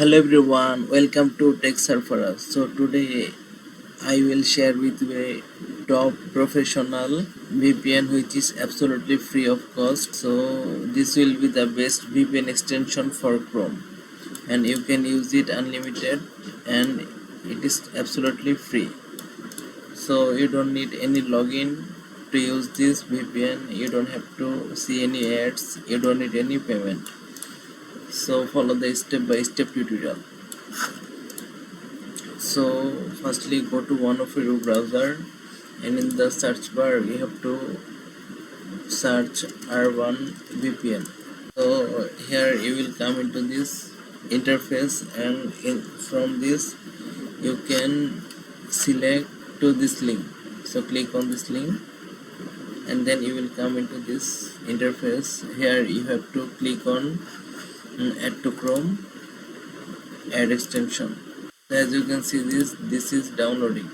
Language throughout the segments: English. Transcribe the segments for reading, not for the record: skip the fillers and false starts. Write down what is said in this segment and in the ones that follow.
Hello everyone, welcome to Tech Surfer. So today I will share with you a top professional VPN which is absolutely free of cost. So this will be the best VPN extension for Chrome and you can use it unlimited and it is absolutely free. So you don't need any login to use this VPN, you don't have to see any ads, you don't need any payment. So follow the step-by-step tutorial. So firstly go to one of your browser and in the search bar you have to search R1 VPN. So here you will come into this interface and from this you can select to this link. So click on this link and then you will come into this interface. Here you have to click on add to Chrome, add extension. As you can see, this is downloading.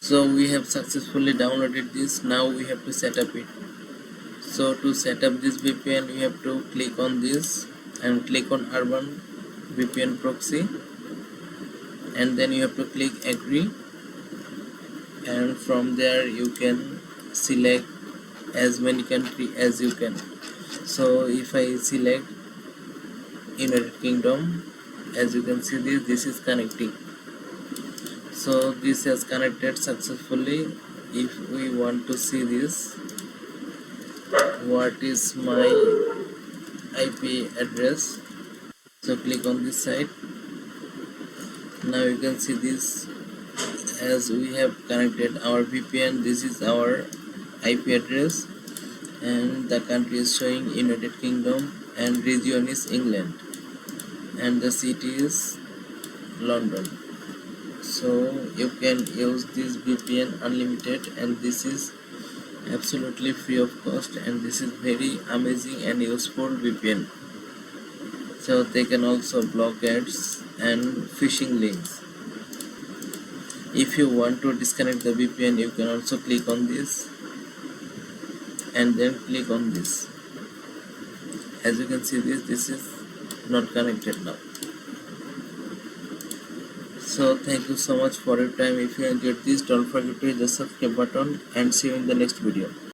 So we have successfully downloaded this. Now we have to set up it. So to set up this VPN we have to click on this and click on R1 VPN proxy and then you have to click agree, and from there you can select as many countries as you can. So if I select United Kingdom, as you can see this is connecting. So this has connected successfully. If we want to see this, what is my IP address, so click on this site. Now you can see this, as we have connected our VPN, this is our IP address and the country is showing United Kingdom and region is England and the city is London. So you can use this VPN unlimited and this is absolutely free of cost and this is very amazing and useful VPN. So they can also block ads and phishing links. If you want to disconnect the VPN you can also click on this and then click on this. As you can see this is not connected now. So thank you so much for your time. If you enjoyed this, don't forget to hit the subscribe button and see you in the next video.